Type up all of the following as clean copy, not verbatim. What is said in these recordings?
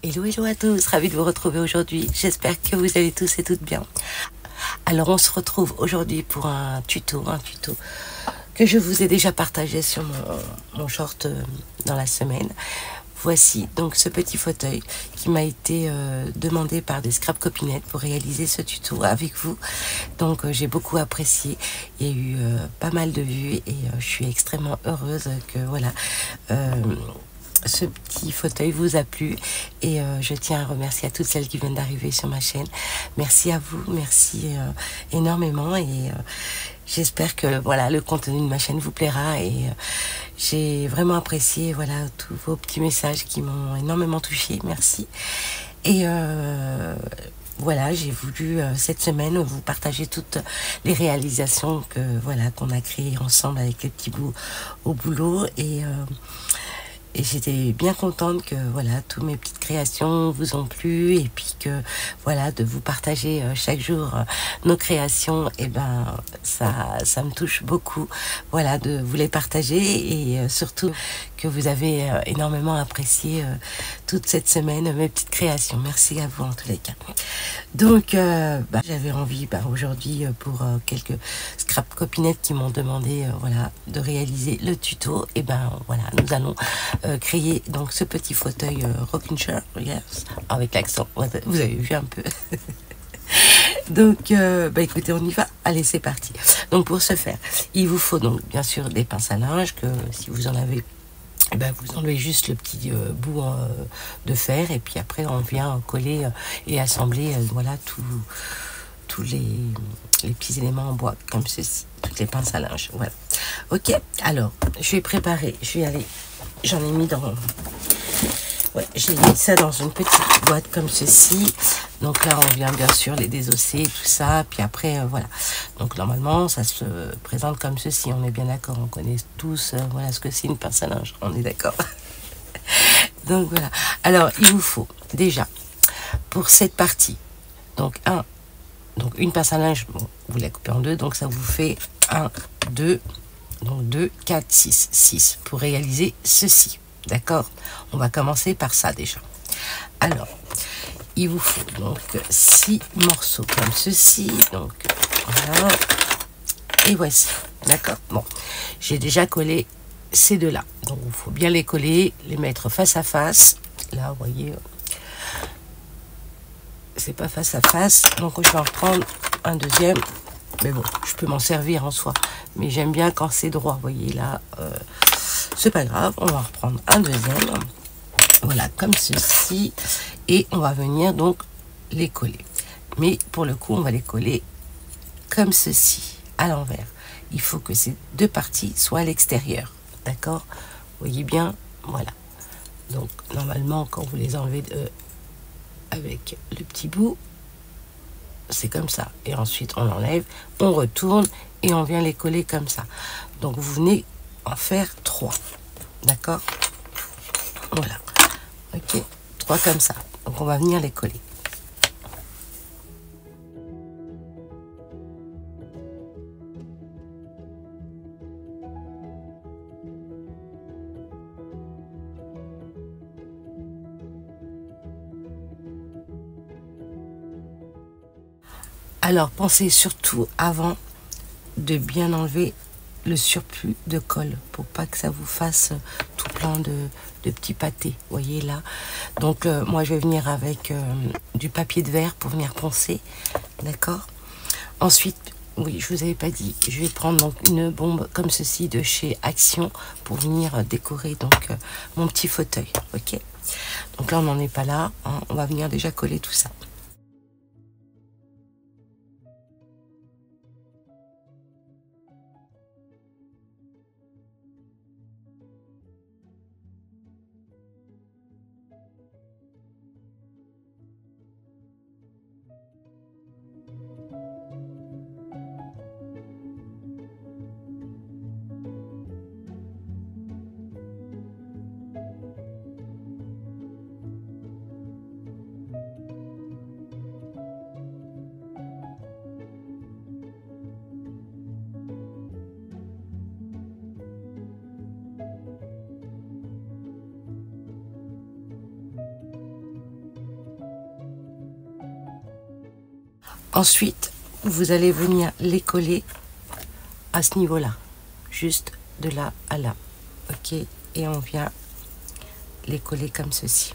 Hello, hello à tous, ravi de vous retrouver aujourd'hui. J'espère que vous allez tous et toutes bien. Alors, on se retrouve aujourd'hui pour un tuto que je vous ai déjà partagé sur mon short dans la semaine. Voici donc ce petit fauteuil qui m'a été demandé par des scrap copinettes pour réaliser ce tuto avec vous. Donc j'ai beaucoup apprécié, il y a eu pas mal de vues et je suis extrêmement heureuse que voilà, ce petit fauteuil vous a plu et je tiens à remercier à toutes celles qui viennent d'arriver sur ma chaîne. Merci à vous, merci énormément et j'espère que voilà, le contenu de ma chaîne vous plaira et j'ai vraiment apprécié voilà, tous vos petits messages qui m'ont énormément touchée. Merci. Et voilà, j'ai voulu cette semaine vous partager toutes les réalisations que voilà qu'on a créées ensemble avec les petits bouts au boulot et j'étais bien contente que voilà, toutes mes petites créations vous ont plu et puis que voilà, de vous partager chaque jour nos créations, et ben ça me touche beaucoup, voilà, de vous les partager et surtout que vous avez énormément apprécié toute cette semaine mes petites créations. Merci à vous en tous les cas. Donc j'avais envie aujourd'hui pour quelques scrap copinettes qui m'ont demandé voilà, de réaliser le tuto, et ben voilà, nous allons créer donc ce petit fauteuil rocking chair, yes, avec l'accent, vous avez vu un peu. Donc écoutez, on y va, allez c'est parti. Donc pour ce faire, il vous faut donc bien sûr des pinces à linge, que si vous en avez, vous enlevez juste le petit bout de fer et puis après on vient coller et assembler voilà tous les petits éléments en bois comme ceci, toutes les pinces à linge, voilà. Ok, alors je vais préparer, je vais aller, j'en ai mis dans, ouais, j'ai mis ça dans une petite boîte comme ceci. Donc là on vient bien sûr les désosser, tout ça, puis après voilà. Donc normalement ça se présente comme ceci, on est bien d'accord, on connaît tous voilà ce que c'est une pince à linge, on est d'accord. Donc voilà, alors il vous faut déjà pour cette partie donc une pince à linge, bon, vous la coupez en deux, donc ça vous fait 1, 2, donc 2, 4, 6 pour réaliser ceci, d'accord. On va commencer par ça déjà. Alors il vous faut donc 6 morceaux comme ceci, donc voilà, et voici, d'accord. Bon, j'ai déjà collé ces deux là, donc il faut bien les coller, les mettre face à face. Là vous voyez, c'est pas face à face, donc je vais en reprendre un deuxième, mais bon je peux m'en servir en soi, mais j'aime bien quand c'est droit, vous voyez là, c'est pas grave, on va reprendre un deuxième, voilà comme ceci, et on va venir donc les coller, mais pour le coup on va les coller comme ceci à l'envers. Il faut que ces deux parties soient à l'extérieur, d'accord, vous voyez bien, voilà. Donc normalement quand vous les enlevez avec le petit bout, c'est comme ça, et ensuite on enlève, on retourne et on vient les coller comme ça. Donc vous venez en faire 3, d'accord, voilà, ok, 3 comme ça. Donc on va venir les coller. Alors pensez surtout avant de bien enlever le surplus de colle pour pas que ça vous fasse tout plein de petits pâtés, voyez là. Donc moi je vais venir avec du papier de verre pour venir poncer, d'accord. Ensuite, oui, je vous avais pas dit, je vais prendre donc une bombe comme ceci de chez Action pour venir décorer donc mon petit fauteuil, ok. Donc là on n'en est pas là, hein, on va venir déjà coller tout ça. Ensuite, vous allez venir les coller à ce niveau-là, juste de là à là, ok, et on vient les coller comme ceci.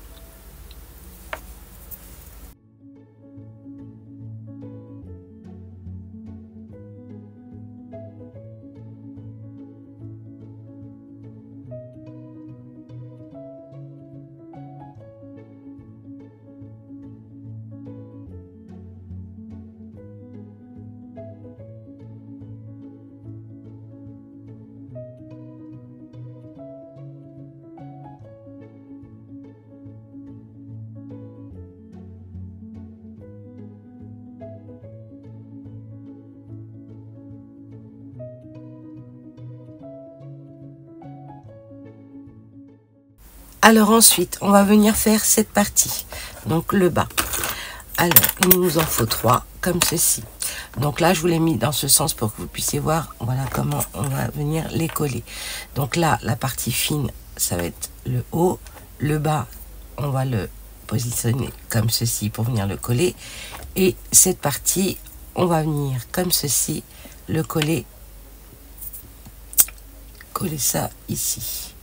Alors ensuite, on va venir faire cette partie, donc le bas. Alors, il nous en faut 3, comme ceci. Donc là, je vous l'ai mis dans ce sens pour que vous puissiez voir, voilà comment on va venir les coller. Donc là, la partie fine, ça va être le haut. Le bas, on va le positionner comme ceci pour venir le coller. Et cette partie, on va venir comme ceci, le coller ça ici.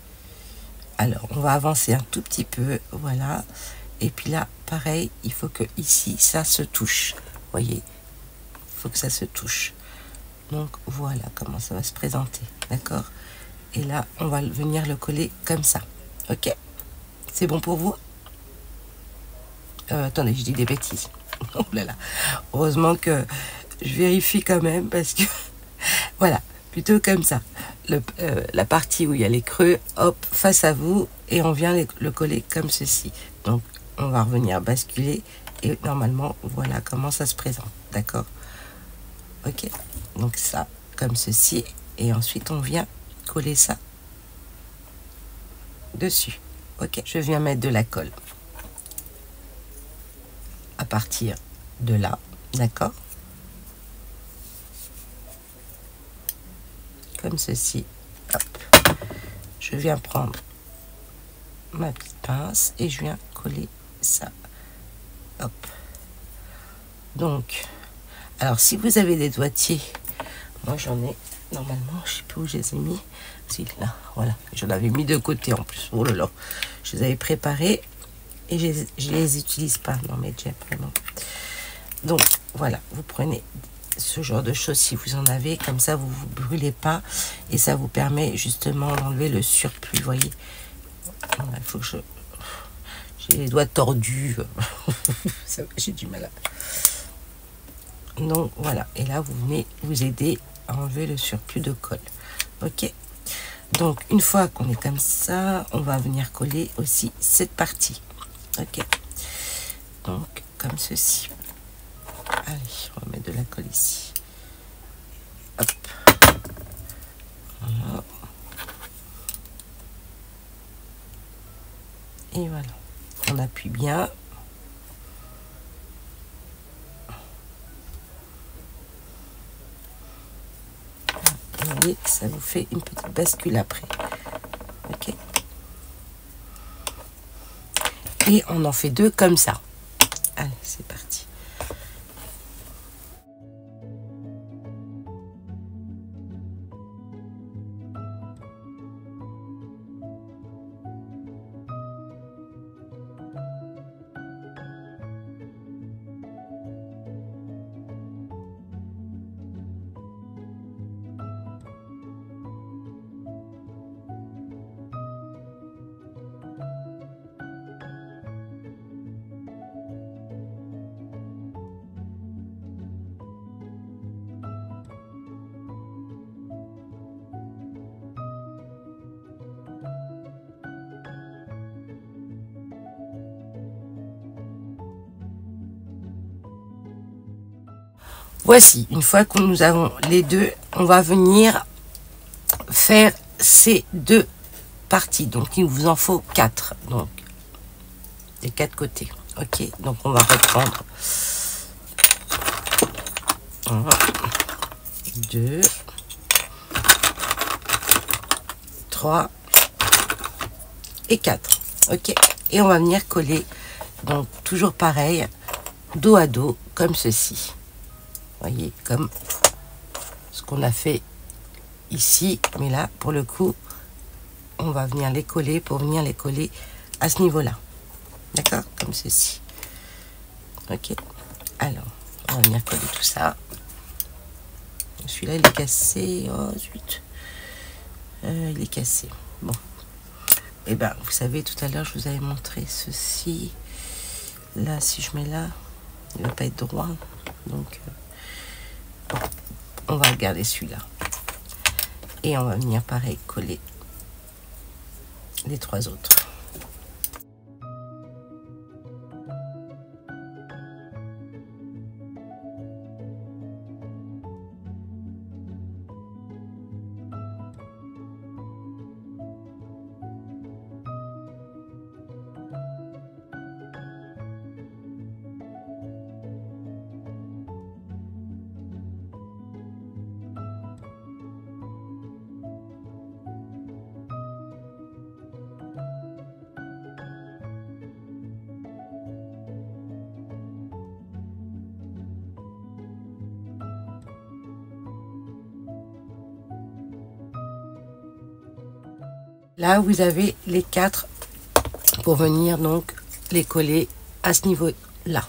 Alors, on va avancer un tout petit peu, voilà. Et puis là, pareil, il faut que ici, ça se touche. Voyez, il faut que ça se touche. Donc, voilà comment ça va se présenter, d'accord? Et là, on va venir le coller comme ça, ok? C'est bon pour vous? Attendez, je dis des bêtises. Oh là là. Heureusement que je vérifie quand même, parce que, voilà, plutôt comme ça. La partie où il y a les creux, hop, face à vous, et on vient le coller comme ceci. Donc, on va revenir basculer, et normalement, voilà comment ça se présente, d'accord? Ok, donc ça, comme ceci, et ensuite, on vient coller ça dessus, ok? Je viens mettre de la colle à partir de là, d'accord? Comme ceci, hop. Je viens prendre ma petite pince et je viens coller ça, hop. Donc, alors si vous avez des doigtiers, moi j'en ai normalement, je sais plus où je les ai mis, si là, voilà, je l'avais mis de côté en plus, oh là là, je les avais préparés et je les utilise pas dans mes jets vraiment. Donc voilà, vous prenez ce genre de choses si vous en avez, comme ça vous vous brûlez pas et ça vous permet justement d'enlever le surplus, voyez. Il faut que j'ai les doigts tordus. J'ai du mal à... Donc voilà, et là vous venez vous aider à enlever le surplus de colle, ok? Donc une fois qu'on est comme ça, on va venir coller aussi cette partie, ok? Donc comme ceci. Allez, on va mettre de la colle ici. Hop. Voilà. Et voilà. On appuie bien. Vous voyez, ça vous fait une petite bascule après. Ok. Et on en fait 2 comme ça. Allez, c'est parti. Voici, une fois que nous avons les deux, on va venir faire ces 2 parties. Donc, il vous en faut 4. Donc, des 4 côtés. Ok, donc on va reprendre 1, 2, 3 et 4. Ok, et on va venir coller, donc toujours pareil, dos à dos, comme ceci. voyez, comme ce qu'on a fait ici, mais là, pour le coup, on va venir les coller pour venir les coller à ce niveau-là. D'accord? Comme ceci. Ok. Alors, on va venir coller tout ça. Celui-là, il est cassé. Oh, zut. Il est cassé. Bon. Et ben, vous savez, tout à l'heure, je vous avais montré ceci. Là, si je mets là, il ne va pas être droit. Donc, on va regarder celui-là. Et on va venir, pareil, coller les trois autres. Là, vous avez les 4 pour venir donc les coller à ce niveau-là.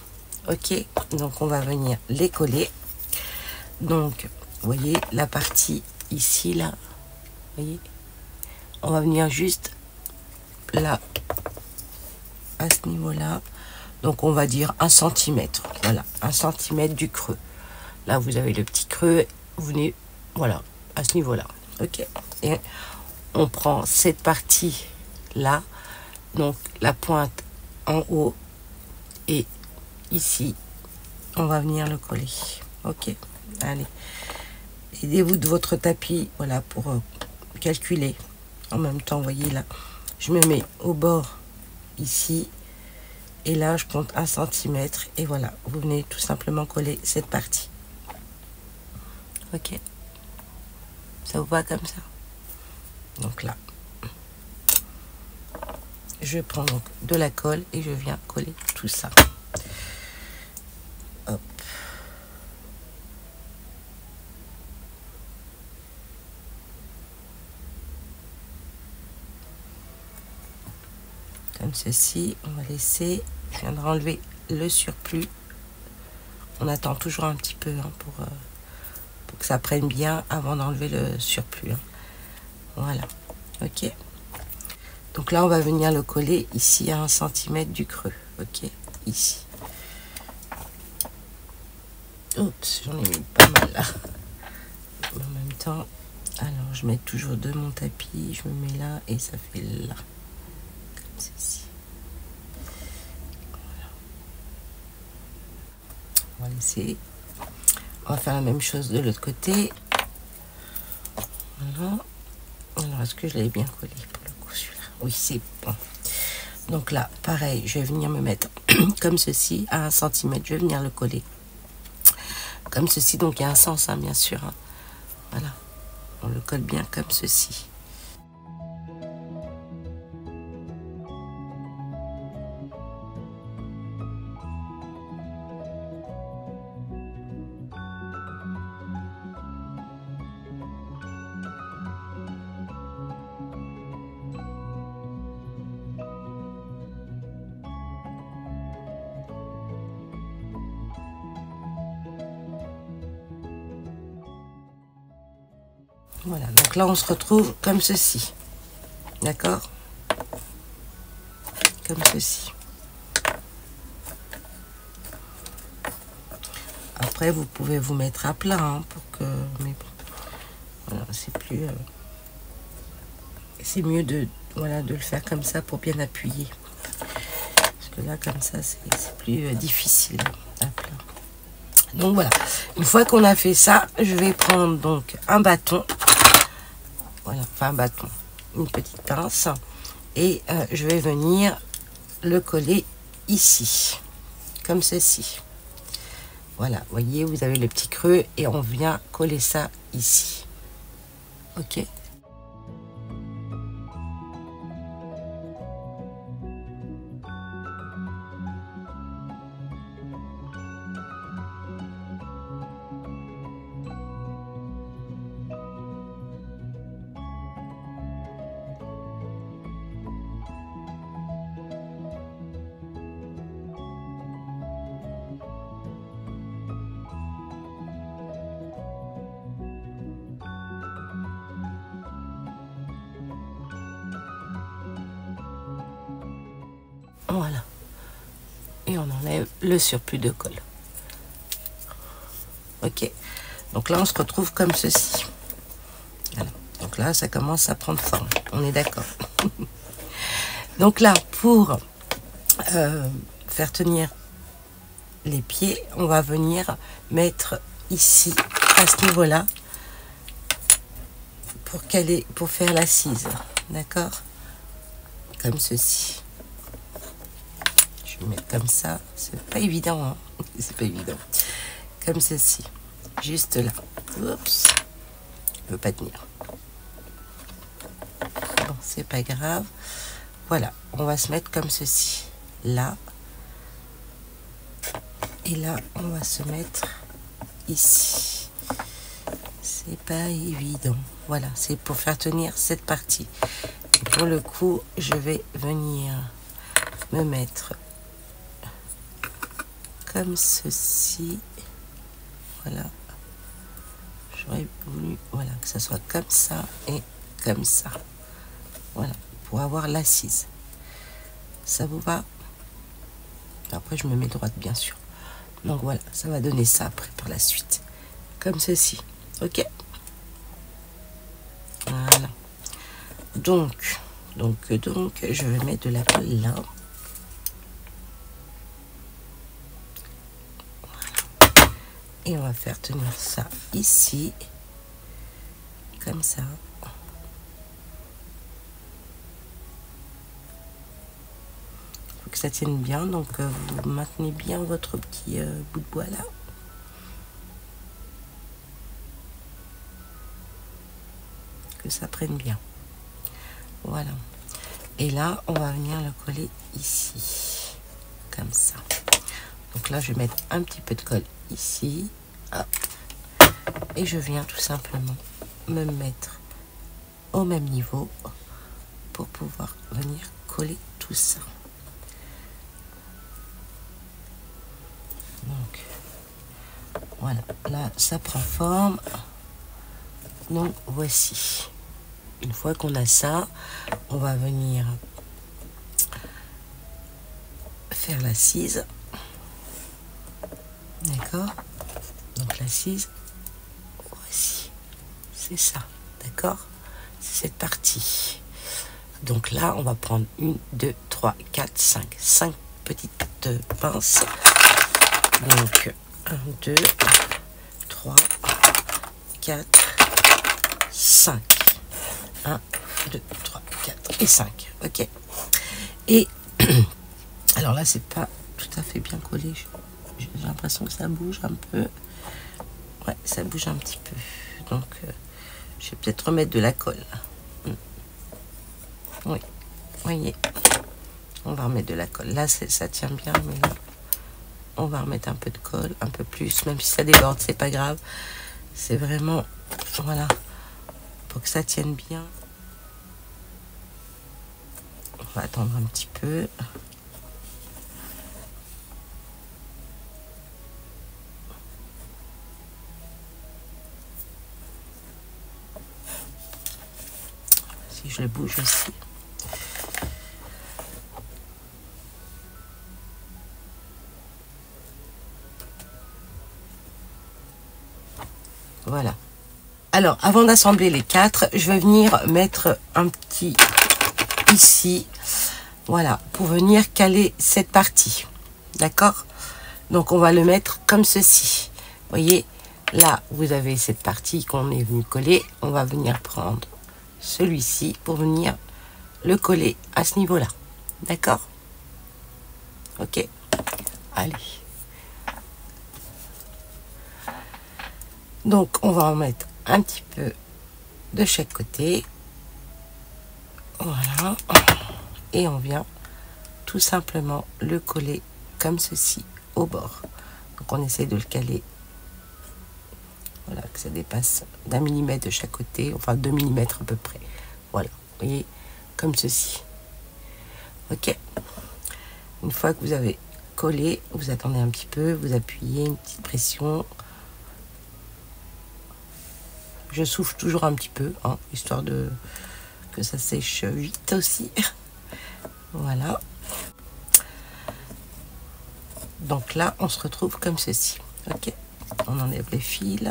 Ok, donc on va venir les coller. Donc, vous voyez la partie ici, là. Vous voyez, on va venir juste là, à ce niveau-là. Donc, on va dire 1 cm. Voilà, 1 cm du creux. Là, vous avez le petit creux. Vous venez, voilà, à ce niveau-là. Ok, et on prend cette partie là, donc la pointe en haut et ici, on va venir le coller. Ok, allez, aidez-vous de votre tapis, voilà, pour calculer. En même temps, vous voyez là, je me mets au bord ici et là je compte 1 cm et voilà, vous venez tout simplement coller cette partie. Ok, ça vous va comme ça? Donc là, je prends donc de la colle et je viens coller tout ça. Hop. Comme ceci, on va laisser, je viendrai enlever le surplus. On attend toujours un petit peu hein, pour que ça prenne bien avant d'enlever le surplus. Hein. Voilà, ok. Donc là, on va venir le coller ici à 1 cm du creux. Ok, ici. Oups, j'en ai mis pas mal là. En même temps, alors je mets toujours de mon tapis, je me mets là et ça fait là. Comme ceci. Voilà. On va laisser. On va faire la même chose de l'autre côté. Voilà. Alors, est-ce que je l'avais bien collé pour le coup celui-là? Oui, c'est bon. Donc là, pareil, je vais venir me mettre comme ceci, à 1 cm. Je vais venir le coller. Comme ceci, donc il y a un sens, hein, bien sûr. Hein. Voilà. On le colle bien comme ceci. Voilà, donc là on se retrouve comme ceci. D'accord? Comme ceci. Après, vous pouvez vous mettre à plat hein, pour que. Mais bon, voilà, c'est plus. C'est mieux de, voilà, de le faire comme ça pour bien appuyer. Parce que là, comme ça, c'est plus difficile à plat. Donc voilà. Une fois qu'on a fait ça, je vais prendre donc un bâton. Voilà, enfin un bâton, une petite pince. Et je vais venir le coller ici. Comme ceci. Voilà, vous voyez, vous avez le petit creux et on vient coller ça ici. Ok. Voilà. Et on enlève le surplus de colle. Ok. Donc là, on se retrouve comme ceci. Voilà. Donc là, ça commence à prendre forme. On est d'accord. Donc là, pour faire tenir les pieds, on va venir mettre ici, à ce niveau-là, pour faire l'assise. D'accord? Comme ceci. Je vais mettre comme ça. C'est pas évident, hein? C'est pas évident. Comme ceci. Juste là. Oups. Je veux pas tenir. Bon, c'est pas grave. Voilà. On va se mettre comme ceci. Là. Et là, on va se mettre ici. C'est pas évident. Voilà. C'est pour faire tenir cette partie. Et pour le coup, je vais venir me mettre comme ceci. Voilà. J'aurais voulu, voilà, que ça soit comme ça et comme ça. Voilà, pour avoir l'assise. Ça vous va? Après, je me mets droite, bien sûr. Donc voilà, ça va donner ça après par la suite. Comme ceci. Ok? Voilà. Donc, je vais mettre de la colle là. Et on va faire tenir ça ici, comme ça. Il faut que ça tienne bien, donc vous maintenez bien votre petit bout de bois là. Que ça prenne bien. Voilà. Et là, on va venir le coller ici, comme ça. Donc là, je vais mettre un petit peu de colle ici. Hop. Et je viens tout simplement me mettre au même niveau pour pouvoir venir coller tout ça. Donc, voilà. Là, ça prend forme. Donc, voici. Une fois qu'on a ça, on va venir faire l'assise. D'accord? Donc l'assise, voici. C'est ça. D'accord? C'est cette partie. Donc là, on va prendre 1, 2, 3, 4, 5. 5 petites pinces. Donc 1, 2, 3, 4, 5. 1, 2, 3, 4 et 5. Ok. Et alors là, c'est pas tout à fait bien collé. J'ai l'impression que ça bouge un peu. Ouais, ça bouge un petit peu. Donc, je vais peut-être remettre de la colle. Oui, voyez. On va remettre de la colle. Là, ça tient bien, mais là, on va remettre un peu de colle, un peu plus. Même si ça déborde, c'est pas grave. C'est vraiment, voilà, pour que ça tienne bien. On va attendre un petit peu. Si je le bouge aussi. Voilà. Alors, avant d'assembler les 4, je vais venir mettre un petit ici. Voilà, pour venir caler cette partie. D'accord? Donc, on va le mettre comme ceci. Vous voyez, là, vous avez cette partie qu'on est venu coller. On va venir prendre celui-ci pour venir le coller à ce niveau-là. D'accord? Ok? Allez. Donc, on va en mettre un petit peu de chaque côté. Voilà. Et on vient tout simplement le coller comme ceci au bord. Donc, on essaie de le caler. Voilà, que ça dépasse d'1 millimètre de chaque côté. Enfin, 2 millimètres à peu près. Voilà. Vous voyez, comme ceci. Ok? Une fois que vous avez collé, vous attendez un petit peu, vous appuyez une petite pression. Je souffle toujours un petit peu, hein, histoire que ça sèche vite aussi. Voilà. Donc là, on se retrouve comme ceci. Ok, on enlève les fils.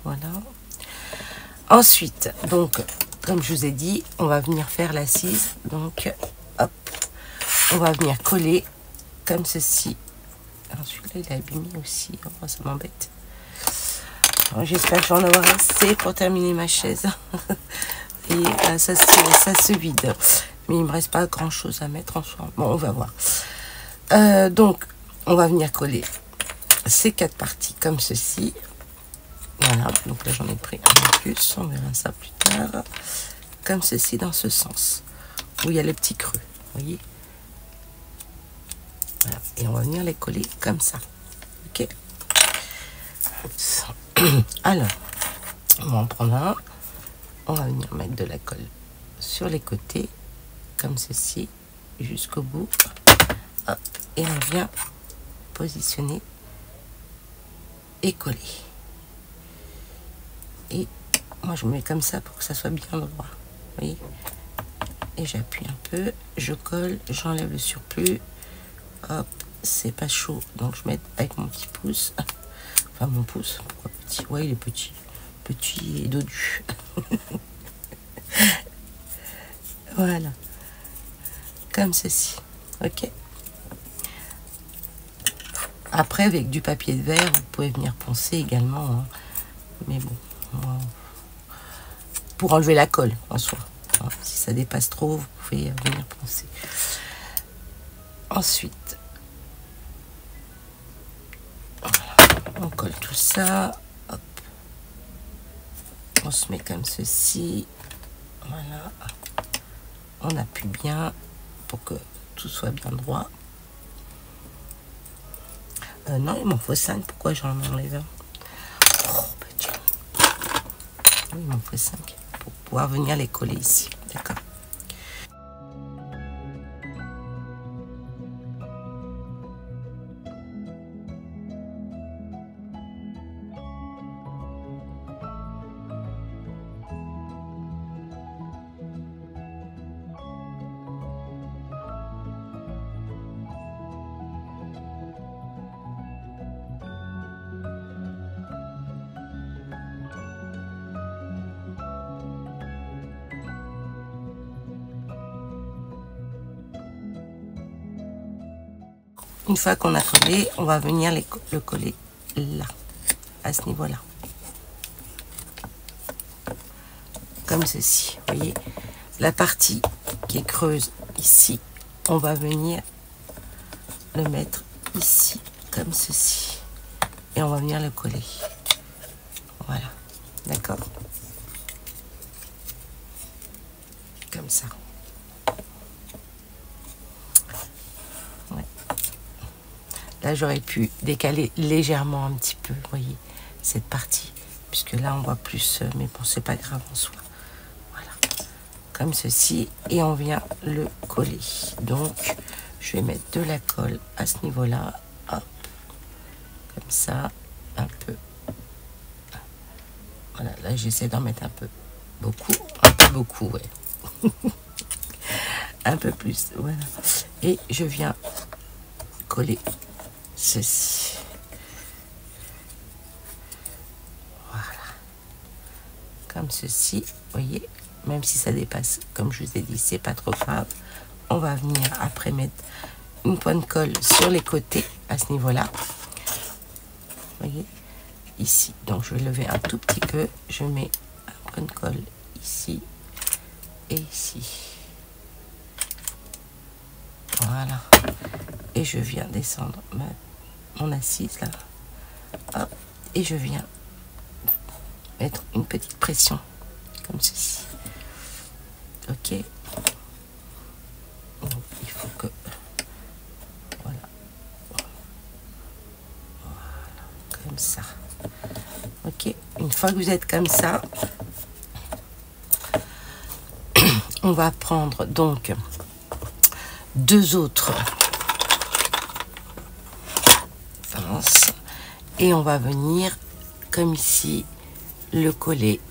Voilà. Ensuite, donc, comme je vous ai dit, on va venir faire l'assise. Donc, hop, on va venir coller comme ceci. Alors celui-là, il est abîmé aussi. Oh, ça m'embête. J'espère que j'en aurai assez pour terminer ma chaise. Et ça se vide. Mais il ne me reste pas grand-chose à mettre en soi. Bon, on va voir. Donc, on va venir coller ces 4 parties comme ceci. Voilà, donc là j'en ai pris un peu plus, on verra ça plus tard. Comme ceci, dans ce sens, où il y a les petits creux, vous voyez. Voilà, et on va venir les coller comme ça. Ok. Oups. Alors, on va en prendre un. On va venir mettre de la colle sur les côtés, comme ceci, jusqu'au bout. Hop, et on vient positionner et coller. Et moi je mets comme ça pour que ça soit bien droit. Vous voyez, et j'appuie un peu, je colle, j'enlève le surplus. Hop, c'est pas chaud, donc je mets avec mon petit pouce. Enfin mon pouce, pourquoi petit? Ouais, il est petit. Petit et dodu. Voilà. Comme ceci. Ok. Après, avec du papier de verre, vous pouvez venir poncer également. Hein. Mais bon. Pour enlever la colle en soi. Hein. Si ça dépasse trop, vous pouvez venir poncer. Ensuite, voilà. On colle tout ça. Hop. On se met comme ceci. Voilà. On appuie bien pour que tout soit bien droit. Non, il m'en faut 5. Pourquoi j'en enlève un? Oh, bah tiens. Oui, il m'en faut 5 pour pouvoir venir les coller ici. D'accord. Une fois qu'on a collé, on va venir le coller là, à ce niveau-là. Comme ceci, vous voyez. La partie qui est creuse ici, on va venir le mettre ici, comme ceci. Et on va venir le coller. Voilà, d'accord? Comme ça. Là, j'aurais pu décaler légèrement un petit peu, vous voyez, cette partie. Puisque là, on voit plus, mais bon, c'est pas grave en soi. Voilà, comme ceci. Et on vient le coller. Donc, je vais mettre de la colle à ce niveau-là. Hop, comme ça, un peu. Voilà, là, j'essaie d'en mettre un peu. Beaucoup, un peu beaucoup, ouais. Un peu plus, voilà. Et je viens coller ceci. Voilà. Comme ceci, vous voyez, même si ça dépasse, comme je vous ai dit, c'est pas trop grave. On va venir après mettre une pointe de colle sur les côtés à ce niveau-là. Vous voyez, ici. Donc je vais lever un tout petit peu. Je mets un point de colle ici et ici. Voilà. Et je viens descendre mon assise là. Hop. Et je viens mettre une petite pression comme ceci. Ok. Donc il faut que voilà. Voilà. Comme ça. Ok. Une fois que vous êtes comme ça, on va prendre donc 2 autres pinces et on va venir comme ici le coller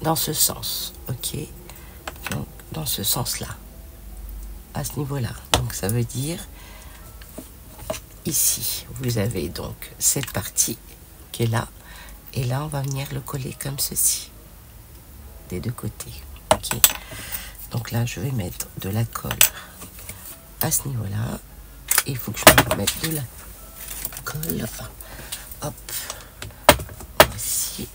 dans ce sens. Ok, donc dans ce sens là, à ce niveau là. Donc ça veut dire ici, vous avez donc cette partie qui est là. Et là, on va venir le coller comme ceci, des deux côtés. Ok. Donc là, je vais mettre de la colle à ce niveau-là. Il faut que je me remette de la colle. Hop. Voici.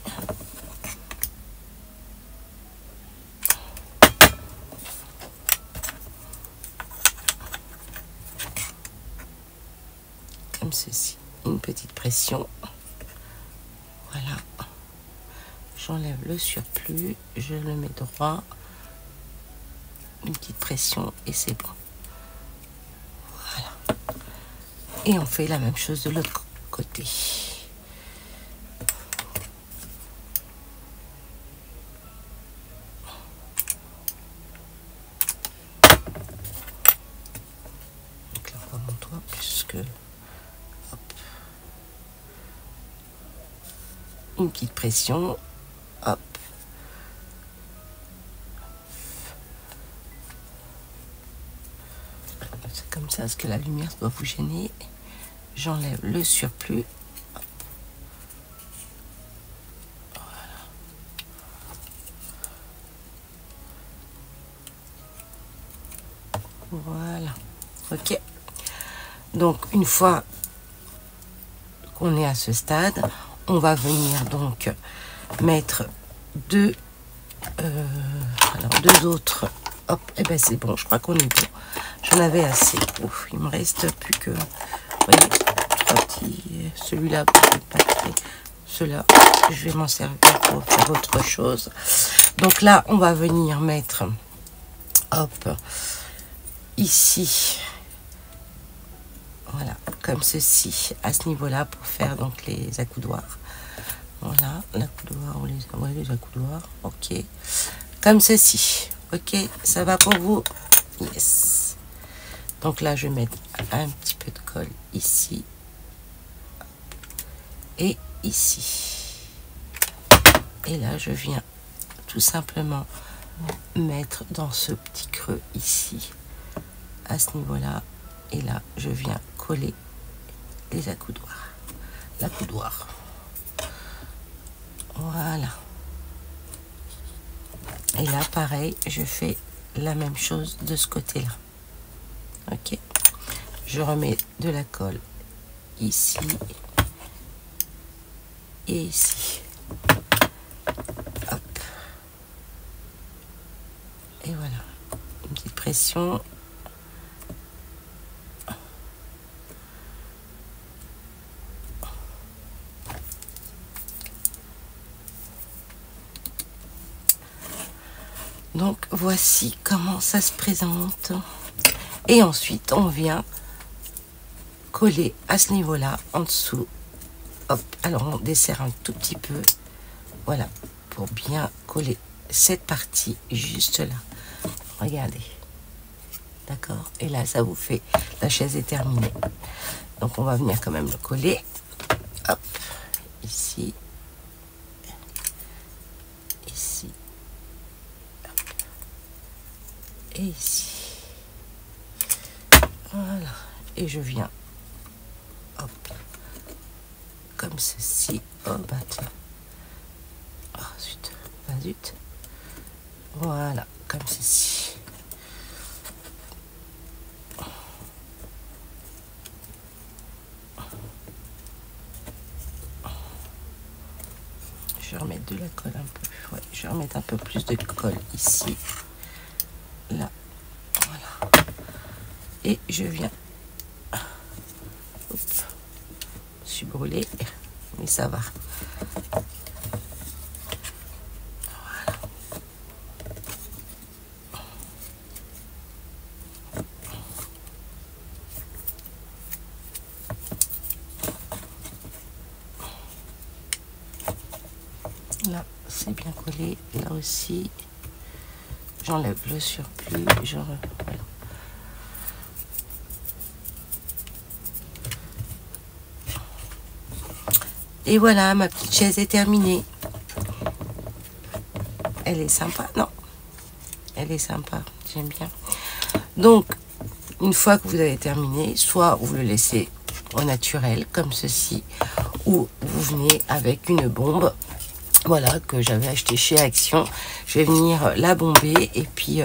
Comme ceci. Une petite pression. Voilà. J'enlève le surplus. Je le mets droit. Une petite pression et c'est bon. Voilà. Et on fait la même chose de l'autre côté. Donc là, on va mon toit puisque hop. Une petite pression. Hop. C'est comme ça, parce que la lumière doit vous gêner. J'enlève le surplus. Voilà. Ok. Donc, une fois qu'on est à ce stade, on va venir donc mettre deux autres. Hop, et ben c'est bon, je crois qu'on est bon. J'en avais assez. Ouf, il me reste plus que, vous voyez, trois petits. Celui-là, pas très. Ceux-là, je vais m'en servir pour faire autre chose. Donc là, on va venir mettre, hop, ici, voilà, comme ceci, à ce niveau-là, pour faire donc les accoudoirs. Voilà, l'accoudoir, les accoudoirs, ok. Comme ceci, ok, ça va pour vous? Yes. Donc là, je vais mettre un petit peu de colle ici et ici. Et là, je viens tout simplement mettre dans ce petit creux ici, à ce niveau-là. Et là, je viens coller les accoudoirs. L'accoudoir. Voilà. Et là, pareil, je fais la même chose de ce côté-là. Ok. Je remets de la colle ici et ici. Hop. Et voilà. Une petite pression. Donc voici comment ça se présente. Et ensuite on vient coller à ce niveau là en dessous. Hop, alors on desserre un tout petit peu, voilà, pour bien coller cette partie juste là. Regardez, d'accord, et là ça vous fait, la chaise est terminée. Donc on va venir quand même le coller, hop, ici, ici, hop, et ici. Voilà, et je viens, hop, comme ceci. Oh bah tiens, oh zut, bah zut, voilà, comme ceci. Je vais remettre de la colle un peu, ouais, je vais remettre un peu plus de colle ici, là, voilà, et je viens, hop, je suis brûlée, mais ça va. Voilà. Là, c'est bien collé, là aussi, j'enlève le surplus, voilà. Et voilà, ma petite chaise est terminée. Elle est sympa, non? Elle est sympa, j'aime bien. Donc, une fois que vous avez terminé, soit vous le laissez au naturel, comme ceci, ou vous venez avec une bombe, voilà, que j'avais acheté chez Action. Je vais venir la bomber et puis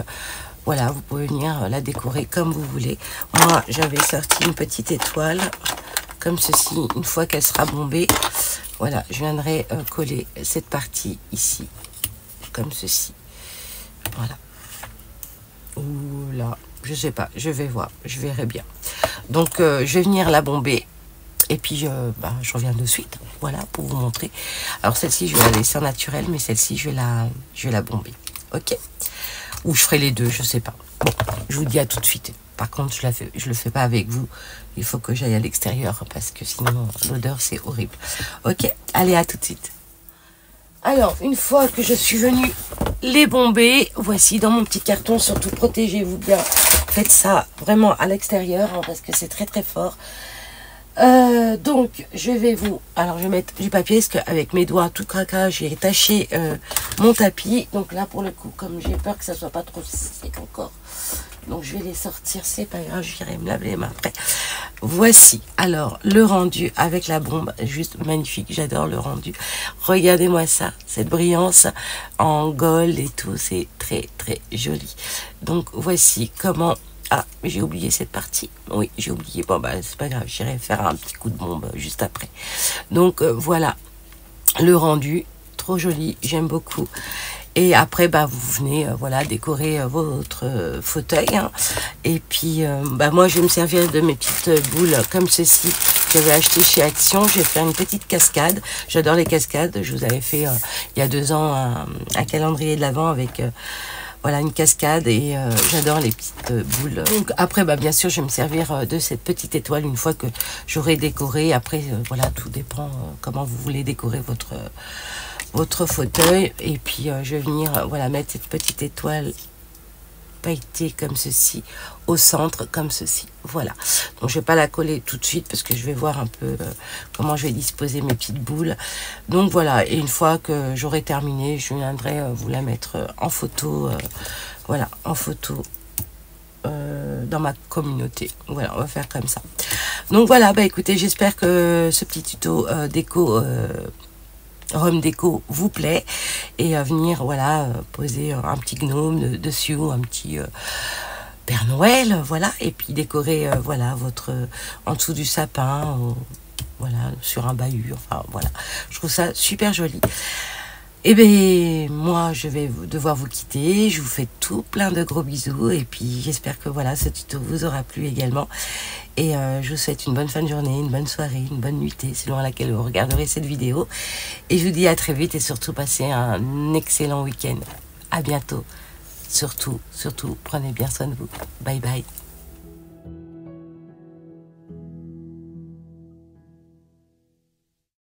voilà, vous pouvez venir la décorer comme vous voulez. Moi, j'avais sorti une petite étoile comme ceci. Une fois qu'elle sera bombée, voilà, je viendrai coller cette partie ici, comme ceci. Voilà. Ou là, je sais pas, je vais voir, je verrai bien. Donc, je vais venir la bomber. Et puis, je reviens de suite, voilà, pour vous montrer. Alors, celle-ci, je vais la laisser en naturel, mais celle-ci, je vais la bomber. Ok? Ou je ferai les deux, je sais pas. Bon, je vous dis à tout de suite. Par contre, je le fais pas avec vous. Il faut que j'aille à l'extérieur, parce que sinon, l'odeur, c'est horrible. Ok? Allez, à tout de suite. Alors, une fois que je suis venue les bomber, voici dans mon petit carton. Surtout, protégez-vous bien. Faites ça vraiment à l'extérieur, hein, parce que c'est très, très fort. Donc je vais alors je vais mettre du papier parce qu'avec mes doigts tout craquage j'ai taché mon tapis. Donc là pour le coup, comme j'ai peur que ça soit pas trop sec encore, donc je vais les sortir, c'est pas grave, j'irai me laver les mains après. Voici alors le rendu avec la bombe, juste magnifique, j'adore le rendu. Regardez-moi ça, cette brillance en gold et tout, c'est très très joli. Donc voici comment. Ah, j'ai oublié cette partie. Oui, j'ai oublié. Bon, bah, c'est pas grave. J'irai faire un petit coup de bombe juste après. Donc, voilà. Le rendu. Trop joli. J'aime beaucoup. Et après, bah, vous venez, voilà, décorer votre fauteuil. Hein. Et puis, moi, je vais me servir de mes petites boules comme ceci que j'avais acheté chez Action. Je vais faire une petite cascade. J'adore les cascades. Je vous avais fait, il y a 2 ans, un calendrier de l'Avent avec... voilà, une cascade et j'adore les petites boules. Donc après, bien sûr, je vais me servir de cette petite étoile une fois que j'aurai décoré. Après, voilà, tout dépend comment vous voulez décorer votre fauteuil. Et puis, je vais venir, voilà, mettre cette petite étoile pailletée comme ceci au centre, comme ceci. Voilà. Donc, je vais pas la coller tout de suite parce que je vais voir un peu comment je vais disposer mes petites boules. Donc, voilà. Et une fois que j'aurai terminé, je viendrai vous la mettre en photo. Voilà, en photo dans ma communauté. Voilà, on va faire comme ça. Donc, voilà. Écoutez, j'espère que ce petit tuto déco... Home déco vous plaît et venir voilà poser un petit gnome dessus ou un petit Père Noël, voilà, et puis décorer voilà votre en dessous du sapin ou, voilà sur un bahut, enfin voilà, je trouve ça super joli. Et bien moi je vais devoir vous quitter, je vous fais tout plein de gros bisous et puis j'espère que voilà ce tuto vous aura plu également. Et je vous souhaite une bonne fin de journée, une bonne soirée, une bonne nuitée, selon à laquelle vous regarderez cette vidéo. Et je vous dis à très vite et surtout passez un excellent week-end. À bientôt. Surtout, prenez bien soin de vous. Bye bye.